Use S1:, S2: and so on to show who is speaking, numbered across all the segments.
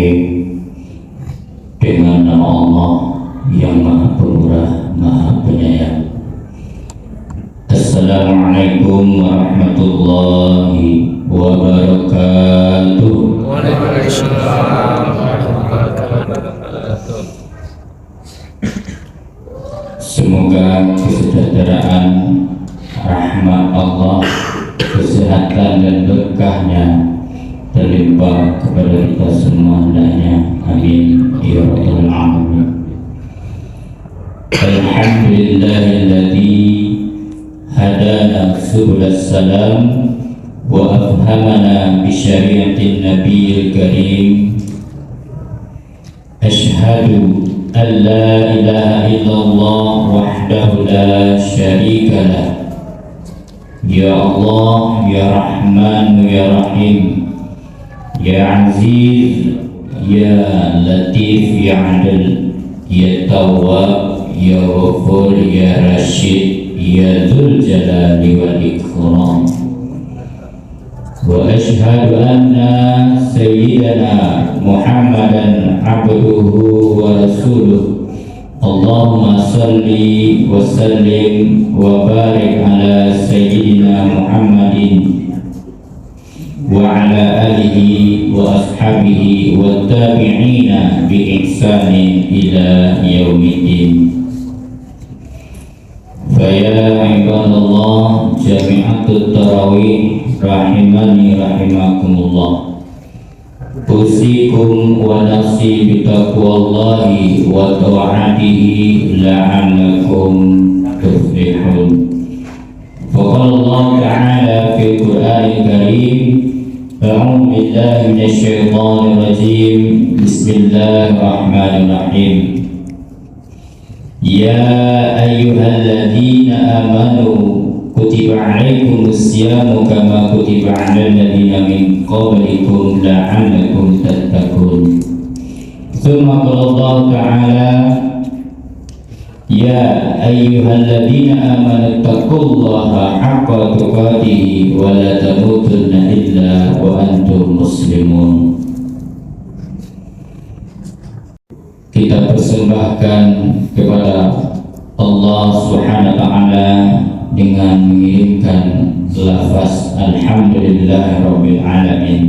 S1: Bismillahirrahmanirrahim. Dengan nama Allah yang Maha Pemurah, Maha Penyayang. Assalamualaikum warahmatullahi wabarakatuh.
S2: Waalaikumsalam warahmatullahi wabarakatuh.
S1: Semoga kesejahteraan, rahmat Allah, kesehatan dan berkahnya terlimpah kepada kita semua hendaknya. Amin ya rabbal alamin. Alhamdulillahilladzi hadana subulas salam wa afhamana bi syariatin nabiyil karim. Asyhadu an la ilaha illallah wahdahu la syarika lah. Ya Allah, ya Rahman, ya Rahim, ya Aziz, ya Latif, ya Adil, ya Tawwab, ya Ghafur, ya Rashid, ya Dzul Jalali wal Ikram. Wa ashhadu anna sayyidana Muhammadan abduhu wa rasuluh. Allahumma salli wa sallim wa barik ala sayyidina Muhammadin wa ala alihi wa ashabihi wa tabi'ina bi ihsanin ila yaumiddin. Faya ibadallah jami'atut tarawih rahimani rahimakumullah. Usikum wa nafsi bitaqwallahi wa ta'atihi la'allakum tuflihun. Faqala Allah ta'ala fil Qur'anil Karim, a'udzu billahi minasy syaithanir rajim. Bismillahirrahmanirrahim. Ya ayyuhalladzina amanu kutiba alaikumus siyamu kama kutiba alal ladzina min qablikum la'allakum tattaqun. Tsumma qala Allah ta'ala, ya ayyuhalladzina amanu taqullaha haqqa tuqatih wa la tamutunna illa wa antum muslimun. Kita persembahkan kepada Allah Subhanahu wa ta'ala dengan mengirimkan lafaz alhamdulillahirabbil alamin.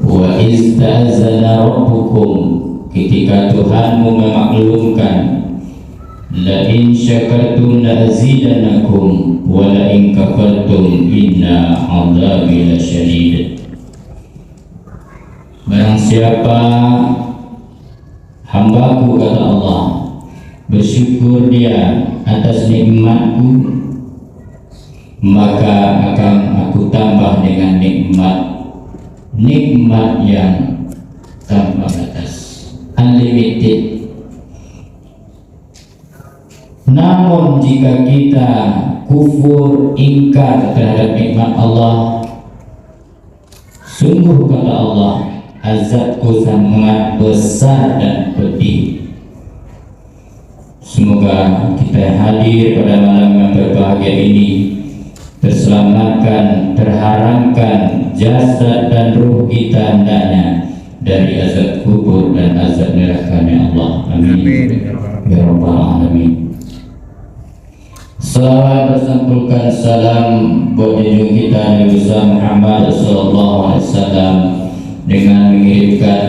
S1: Wa istazana rabbukum, ketika Tuhanmu memaklumkan, la in syakartum la azidannakum wa la in kafartum inna adzabi lasyadid. Barang siapa hambaku, kata Allah, bersyukur dia atas nikmatku, maka akan aku tambah dengan nikmat yang tanpa batas, unlimited. Namun jika kita kufur, ingkar terhadap nikmat Allah, sungguh kata Allah, azabku sangat besar dan pedih. Semoga kita yang hadir pada malam yang berbahagia ini terselamatkan, terharamkan jasad dan ruh kita hendaknya dari azab kubur dan azab neraka-Nya Allah. Amin ya rabbal alamin. Salawat bersampulkan salam buat junjungan kita Nabi Muhammad sallallahu alaihi wasallam dengan mengirimkan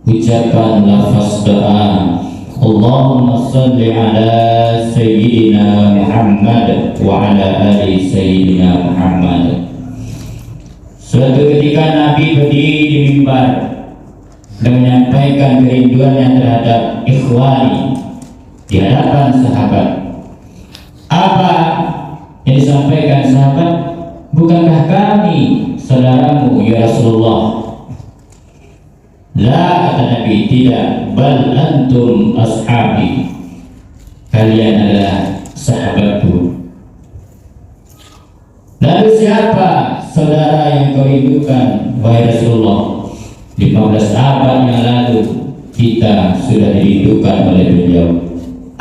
S1: ucapan lafaz doa, Allahumma salli ala sayyidina Muhammad wa ala ali sayyidina Muhammad. Suatu ketika Nabi berdiri di mimbar dan menyampaikan kerinduannya terhadap ikhwani di hadapan sahabat. Apa yang disampaikan sahabat? Bukankah kami saudaramu ya Rasulullah? La, kata Nabi, tidak. Bal antum ashabi, kalian adalah sahabatku. Lalu siapa saudara yang kau rindukan wahai Rasulullah? 15 abad yang lalu kita sudah dirindukan oleh beliau.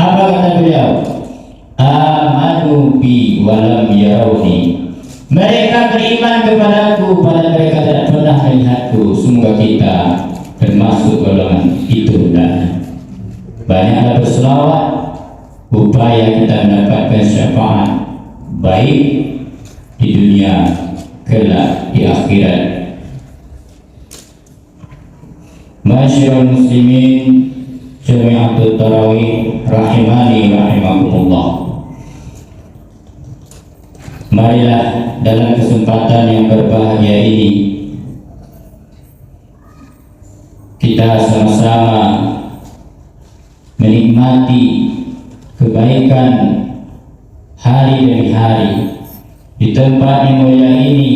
S1: Apa kata beliau? Amanu bi walam yarawni. Mereka beriman kepadaku padahal mereka tidak pernah pernah melihatku, semoga kita termasuk golongan itu. Banyaklah berselawat, upaya kita mendapatkan syafaat baik di dunia kelak di akhirat. Masyarul muslimin jami'atul tarawih rahimani rahimakumullah. Marilah dalam kesempatan yang berbahagia ini kita sama-sama menikmati kebaikan hari demi hari di tempat yang mulia ini,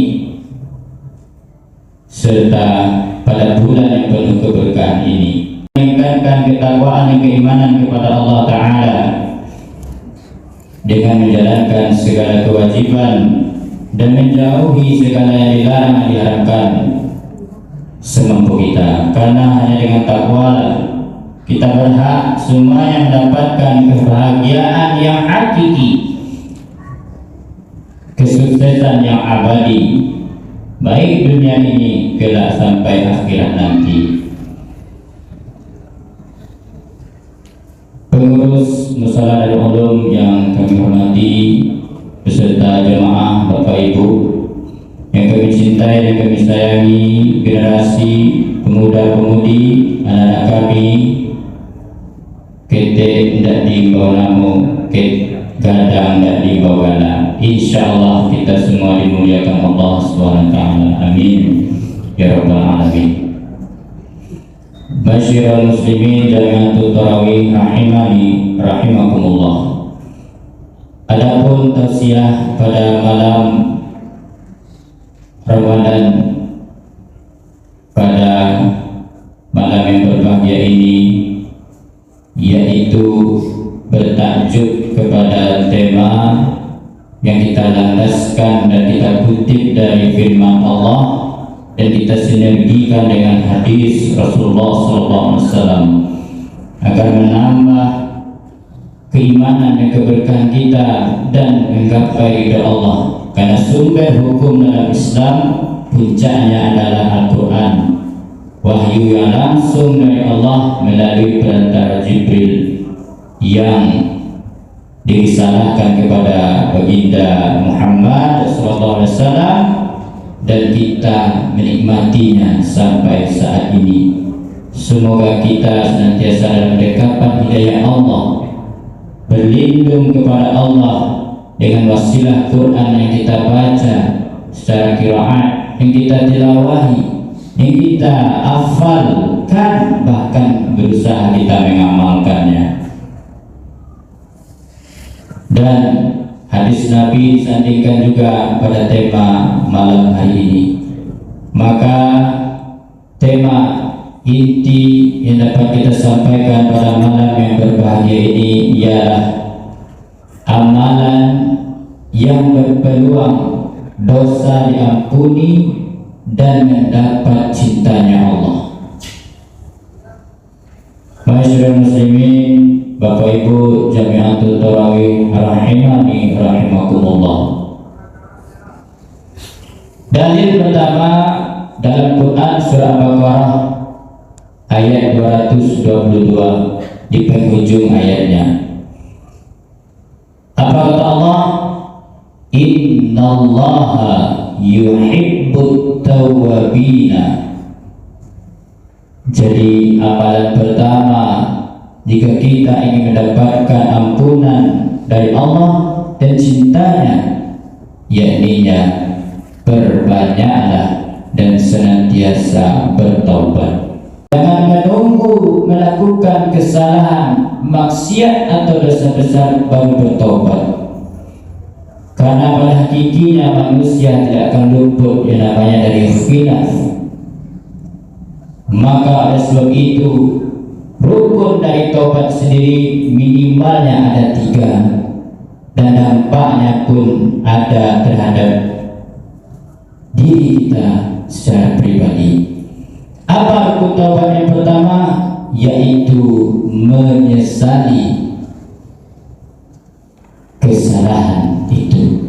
S1: serta pada bulan yang penuh keberkahan ini, meningkatkan ketakwaan dan keimanan kepada Allah Ta'ala dengan menjalankan segala kewajiban dan menjauhi segala yang dilarang dan diharamkan semampu kita. Karena hanya dengan takwa kita berhak semua yang mendapatkan kebahagiaan yang hakiki, kesuksesan yang abadi, baik dunia ini kelak sampai akhirat nanti. Pengurus Musala Darul Ulum yang kami hormati, beserta jemaah Bapak Ibu yang kami cintai dan kami sayangi, generasi pemuda-pemudi, anak-anak kami, ketek ndak di bawah namu, gadang ndak di bawah gala. Insyaallah kita semua dimuliakan Allah Subhanahu wa taala. Amin ya rabbal alamin. Masyarul muslimin jami'atul tarawih rahimani rahimakumullah. Adapun tausiah pada malam Ramadan, pada malam yang berbahagia ini, yaitu bertajuk kepada tema yang kita landaskan dan kita kutip dari firman Allah dan kita sinergikan dengan hadis Rasulullah SAW agar menambah keimanan dan keberkahan kita dan menggapai ridha Allah. Karena sumber hukum dalam Islam puncaknya adalah Al-Quran, wahyu yang langsung dari Allah melalui perantara Jibril yang dirisalahkan kepada baginda Muhammad SAW, dan kita menikmatinya sampai saat ini. Semoga kita senantiasa dalam dekapan hidayah Allah, berlindung kepada Allah dengan wasilah Quran yang kita baca secara qiraat, yang kita tilawahi, yang kita hafalkan, bahkan berusaha kita mengamalkannya. Dan hadis Nabi disandingkan juga pada tema malam hari ini. Maka tema inti yang dapat kita sampaikan pada malam yang berbahagia ini ialah amalan yang berpeluang dosa diampuni dan mendapat cintanya Allah. Masyarul muslimin, Bapak Ibu jami'atul tarawih rahimani rahimakumullah. Dalil pertama dalam Quran surah Al-Baqarah ayat 222 di penghujung ayatnya. Apa kata Allah? Innallaha yuhibbut tawwabina. Jadi amalan pertama jika kita ingin mendapatkan ampunan dari Allah dan cintanya, yakninya berbanyaklah dan senantiasa bertaubat. Jangan menunggu melakukan kesalahan, maksiat atau dosa besar baru bertaubat. Karena pada hakikinya manusia tidak akan luput yang namanya dari khilaf. Maka oleh sebab itu rukun dari taubat sendiri minimalnya ada 3, dan dampaknya pun ada terhadap diri kita secara pribadi. Apa rukun taubat yang pertama? Yaitu menyesali kesalahan itu.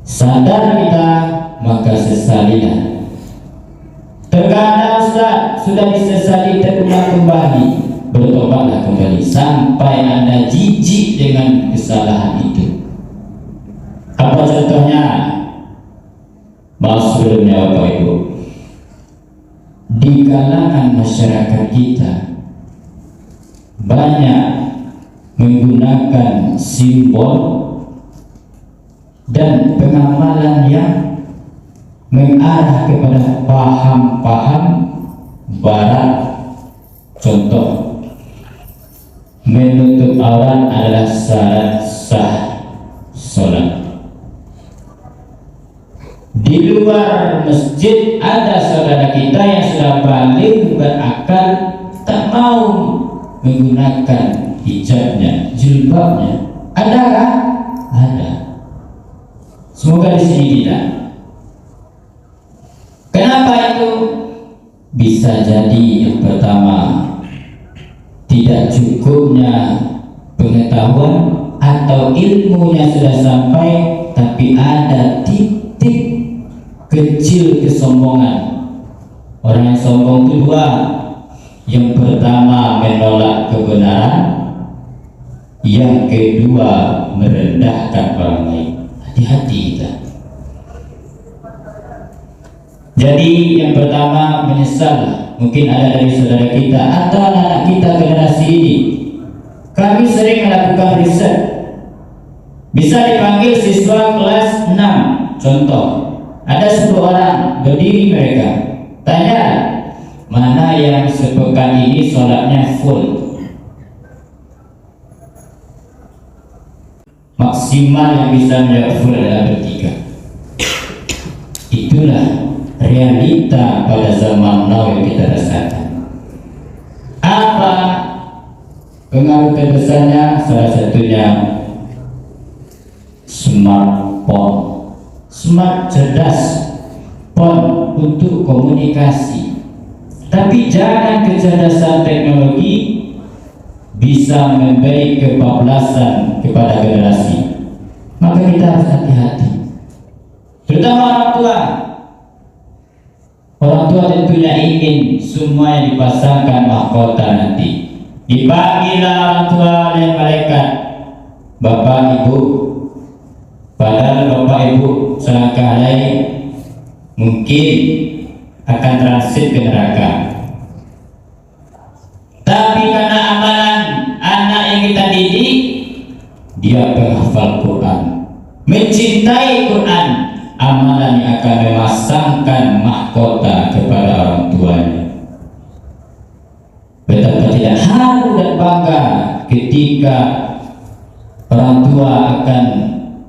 S1: Sadar kita, maka sesalilah. Terkadang Ustaz sudah disesali terulang kembali, bertobatlah kembali sampai Anda jijik dengan kesalahan itu. Apa contohnya? Maaf sebelumnya Bapak Ibu, di kalangan masyarakat kita banyak menggunakan simbol dan pengamalan yang mengarah kepada paham-paham barat. Contoh, menutup aurat adalah syarat sah sholat. Di luar masjid ada saudara kita yang sudah balik berakal, tak mau menggunakan hijabnya, jilbabnya. Adakah? Ada. Semoga di sini tidak. Kenapa itu? Bisa jadi yang pertama, tidak cukupnya pengetahuan atau ilmunya sudah sampai, tapi ada titik kecil kesombongan. Orang yang sombong itu dua. Yang pertama menolak kebenaran, yang kedua merendahkan orang lain. Hati-hati kita. Jadi yang pertama menyesal. Mungkin ada dari saudara kita atau anak kita generasi ini. Kami sering melakukan riset. Bisa dipanggil siswa kelas 6. Contoh, ada 10 orang, berdiri mereka. Tanya, mana yang sepekan ini sholatnya full? Maksimal yang bisa menjawab full adalah bertiga. Itulah realita pada zaman now yang kita rasakan. Apa pengaruh terbesarnya? Salah satunya smartphone. Smart, cerdas, phone untuk komunikasi. Tapi jangan kecerdasan teknologi bisa memberi kebablasan kepada generasi. Maka kita harus hati-hati, terutama orang tua. Orang tua tentunya ingin semua yang dipasangkan mahkota nanti. Dipanggillah orang tua oleh malaikat, Bapak Ibu. Padahal Bapak Ibu selangkah lain mungkin akan transit ke neraka. Tapi karena amalan anak yang kita didik, dia penghafal Quran, mencintai Quran, amalan yang akan memasangkan mahkota kepada orang tuanya. Betapa tidak haru dan bangga ketika orang tua akan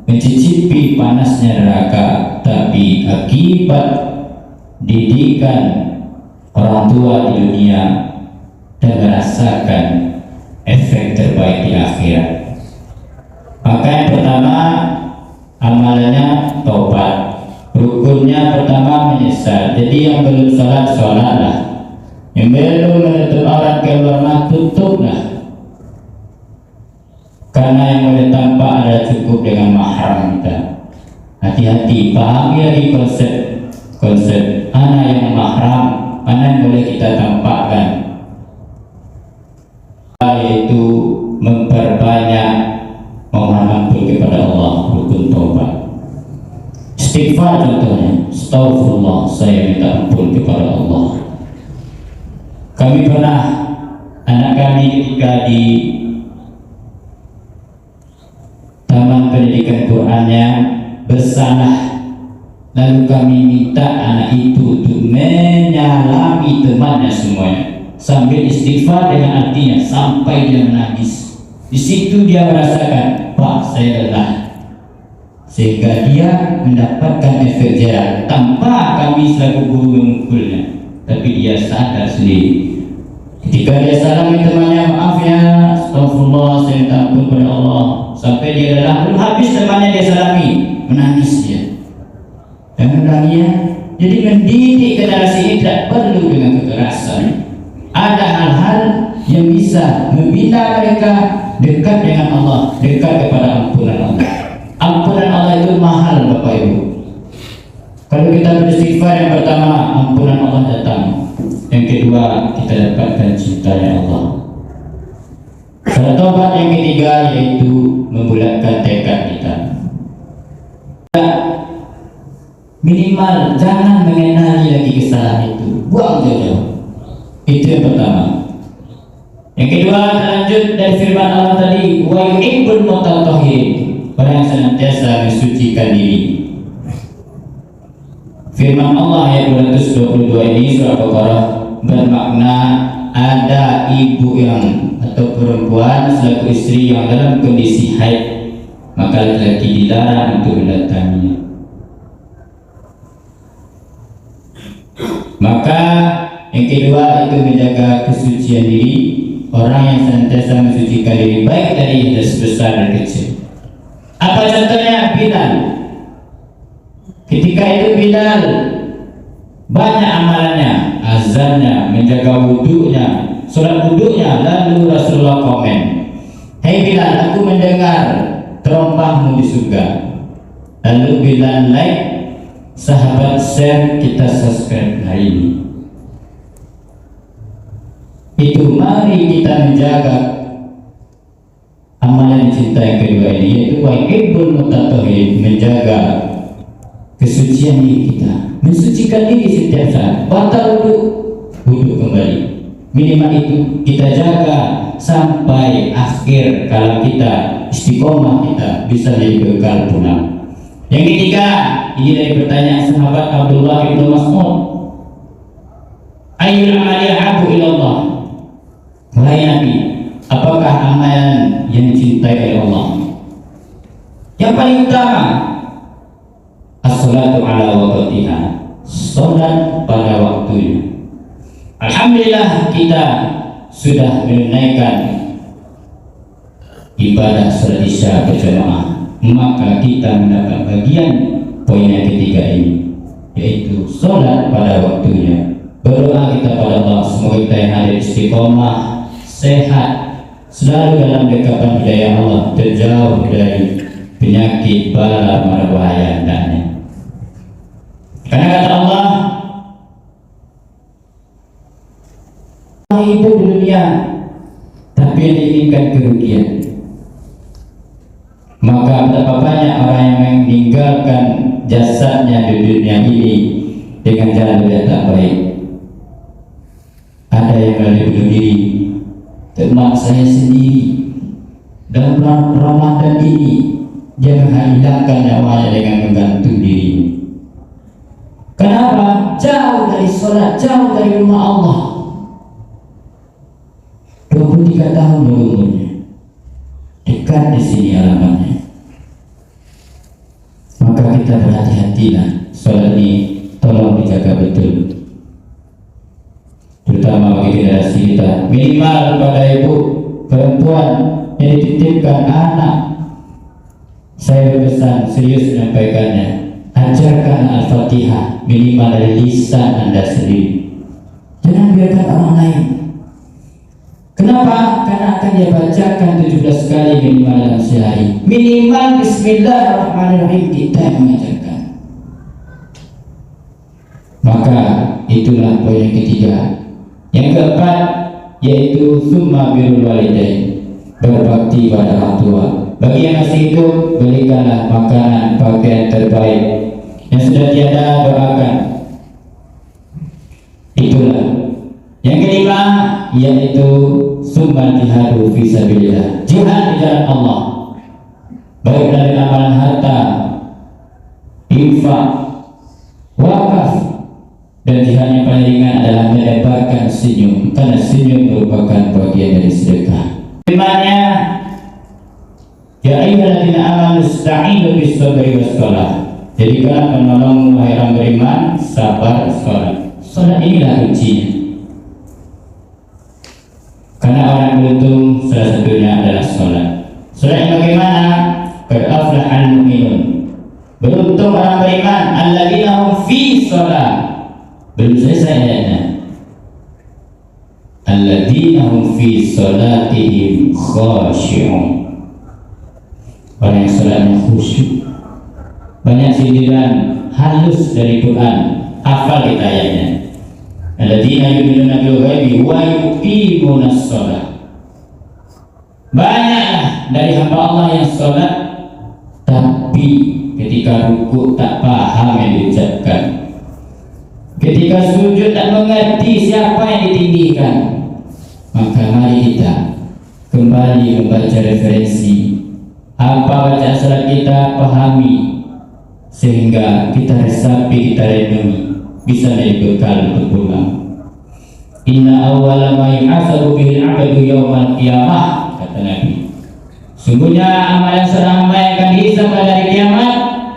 S1: mencicipi panasnya neraka, tapi akibat didikan orang tua di dunia dan merasakan efek terbaik di akhirat. Maka yang pertama, amalannya taubat. Rukunnya pertama menyesal. Jadi yang belum sholat, sholatlah. Yang belum menutup aurat keluar rumah, tutuplah. Karena yang boleh tampak adalah cukup dengan mahram kita. Hati-hati, pahami lagi konsep mana yang mahram, mana yang boleh kita tampakkan, yaitu memperbanyak mohon ampun kepada Allah, rukun taubat. Istighfar contohnya, astagfirullah, saya minta ampun kepada Allah. Kami pernah, anak kami ketika di taman pendidikan Qur'annya bersalah, lalu kami minta anak itu untuk menyalami temannya semuanya sambil istighfar dengan artinya sampai dia menangis. Di situ dia merasakan, Pak, saya lelah, sehingga dia mendapatkan efek jerah tanpa kami selaku guru memukulnya, tapi dia sadar sendiri. Ketika dia salami temannya, maaf ya, astagfirullah, saya minta ampun kepada Allah, sampai dia lelah, belum habis temannya dia salami, menangis dia. Dan menangis. Jadi mendidik generasi ini tidak perlu dengan kekerasan. Ada hal-hal yang bisa membina mereka dekat dengan Allah, dekat kepada ampunan Allah. Ampunan Allah itu mahal, Bapak Ibu. Kalau kita beristighfar, yang pertama ampunan Allah datang, yang kedua kita dapatkan cintanya Allah. Salah taubat yang ketiga yaitu membulatkan tekad kita. Minimal jangan mengenali lagi kesalahan itu, buang jauh-jauh. Itu yang pertama. Yang kedua, lanjut dari firman Allah tadi, wa yuhibbul mutatahhirin, orang yang senantiasa mensucikan diri. Firman Allah ayat 222 ini surah Baqarah bermakna ada ibu yang atau perempuan selaku istri yang dalam kondisi haid, maka laki-laki dilarang untuk mendatanginya. Maka yang kedua itu menjaga kesucian diri. Orang yang senantiasa mensucikan diri baik dari hadas besar dan kecil. Apa contohnya? Bilal. Ketika itu Bilal banyak amalannya, azannya, menjaga wudhunya, sholat wudhunya. Lalu Rasulullah komen, "Hei Bilal, aku mendengar terompahmu di surga." Lalu Bilal like, sahabat share, kita subscribe hari ini. Itu mari kita menjaga amalan cinta yang kedua ini, yaitu wajibul mutatahhirin, menjaga kesucian diri kita, mensucikan diri setiap saat. Batal wudhu kembali, minimal itu kita jaga sampai akhir. Kalau kita istiqomah, kita bisa jadi bekal pulang. Yang ketiga, ini dari pertanyaan sahabat Abdullah bin Mas'ud, ayyul amali ahabbu ilallah, wahai Nabi, apakah amalan yang dicintai oleh Allah? Yang paling utama, as-salatu ala waqtiha, salat pada waktunya. Alhamdulillah kita sudah menunaikan ibadah salat Isya berjamaah, maka kita mendapat bagian poin yang ketiga ini, yaitu salat pada waktunya. Berdoa kita pada Allah, semoga kita yang hadir istiqomah, sehat, selalu dalam dekapan hidayah Allah, terjauh dari penyakit, bala, mara bahaya hendaknya. Karena kata Allah, itu di dunia, tapi yang diinginkan kerugian. Maka betapa banyak orang yang meninggalkan jasadnya di dunia ini dengan jalan yang tak baik. Ada yang berani bunuh diri. Teman saya sendiri dalam Ramadan ini, dia menghilangkan nyawanya dengan menggantung diri. Kenapa? Jauh dari sholat, jauh dari rumah Allah. 23 tahun umurnya, dekat di sini alamatnya. Maka kita berhati-hatilah, sholat ini tolong dijaga betul, terutama bagi generasi kita. Minimal pada ibu perempuan yang dititipkan anak, saya berpesan serius menyampaikannya, ajarkan Al-Fatihah minimal dari lisan Anda sendiri, jangan biarkan orang lain. Kenapa? Karena akan dia bacakan 17 kali minimal dalam sehari. Minimal Bismillahirrahmanirrahim kita yang mengajarkan. Maka itulah poin yang ketiga. Yang keempat yaitu summa birrul walidain, berbakti pada orang tua. Bagi yang masih hidup, berikanlah makanan, pakaian terbaik. Yang sudah tiada, doakan. Itulah. Yang kelima yaitu summa jihadu fi sabilillah, jihad di jalan Allah, baik dari amalan harta, infak, wakaf, dan jihad yang paling ringan adalah melebarkan senyum, karena senyum merupakan bagian dari sedekah. Firman-Nya, ya ayyuhalladzina amanu ista'inu bis-sabri was-shalah, jadikanlah penolong wahai orang beriman, sabar, salat. Salat inilah kuncinya. Karena orang beruntung salah satunya adalah sholat. Sholat yang bagaimana? Qad aflahal mu'minun, beruntung orang beriman, alladzina hum fi sholat. Belum selesai ayatnya. Alladzina hum fi sholatihim khashi'un, orang yang sholatnya khusyuk. Banyak sindiran halus dari Quran, hafal kita ayatnya. Alladzina yu'minuna bil ghaibi wa yuqimunas shalah. Banyaklah dari hamba Allah yang sholat tapi ketika ruku tak paham yang diucapkan, ketika sujud tak mengerti siapa yang ditinggikan. Maka mari kita kembali membaca referensi, apa bacaan salat kita pahami, sehingga kita resapi, kita renungi, bisa menjadi bekal untuk pulang. Inna awwala ma yuhasabu bihi al-'abdu yaumal qiyamah, kata Nabi, sungguhnya amal yang seorang hamba akan dihisab pada hari kiamat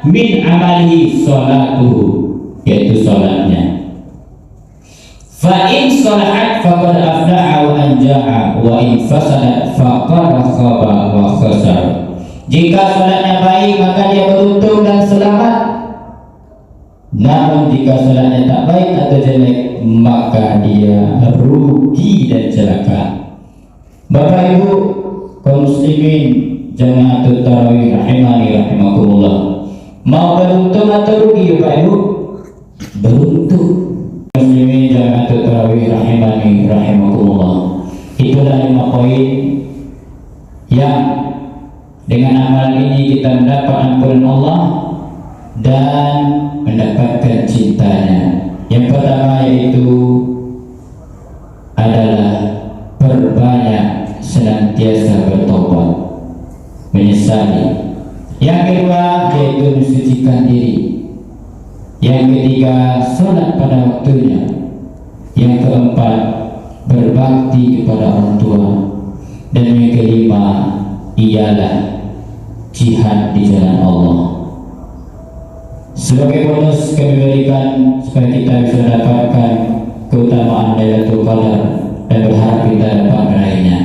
S1: min amalihi sholatuhu, yaitu sholatnya. Fa in sholahat faqad aflaha wa anjaha wa in fasadat faqad khaba wa khasar. Jika sholatnya baik maka dia beruntung dan selamat. Namun jika sholatnya tak baik atau jelek maka dia rugi dan celaka. Bapak Ibu kaum muslimin jamaatul tarawih rahimani rahimakumullah, mau beruntung atau rugi Bapak Ibu? Beruntung. Muslimin jamaatul tarawih rahimani rahimakumullah, itulah 5 poin yang dengan amal ini kita mendapat ampunan Allah dan mendapatkan cintanya. Yang pertama yaitu adalah perbanyak senantiasa bertobat, menyesali. Yang kedua yaitu mensucikan diri. Yang ketiga sholat pada waktunya. Yang keempat berbakti kepada orang tua. Dan yang kelima ialah jihad di jalan Allah. Sebagai bonus kami berikan supaya kita bisa mendapatkan keutamaan Lailatul Qadar dan berharap kita dapat meraihnya.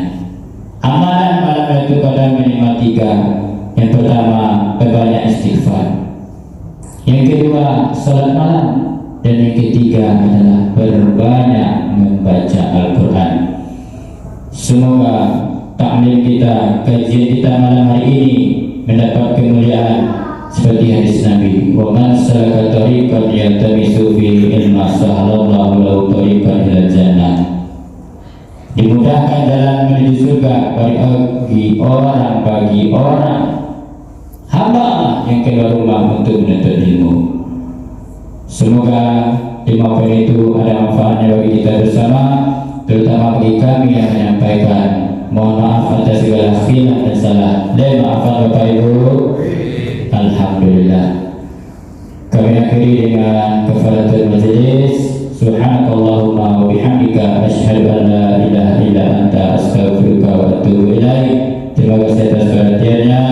S1: Amalan malam Lailatul Qadar minimal 3. Yang pertama, berbanyak istighfar. Yang kedua, salat malam. Dan yang ketiga adalah berbanyak membaca Al-Quran. Semoga taklim kita, kajian kita malam hari ini mendapat kemuliaan seperti hadis Nabi, wa man salaka tariqan yaltamisu fihi ilma sahalallahu lahu tariqan ilal jannah. Dimudahkan jalan menuju surga bagi orang hamba Allah yang keluar rumah untuk menuntut ilmu. Semoga 5 poin itu ada manfaatnya bagi kita bersama, terutama bagi kami yang menyampaikan. Mohon maaf atas segala khilaf dan salah. Dan maafkan Bapak Ibu. Alhamdulillah. Kami akhiri dengan kafaratul majlis. Subhanakallahumma wa bihamdika asyhadu an la ilaha illa anta astaghfiruka wa atubu ilaik. Terima kasih atas perhatiannya.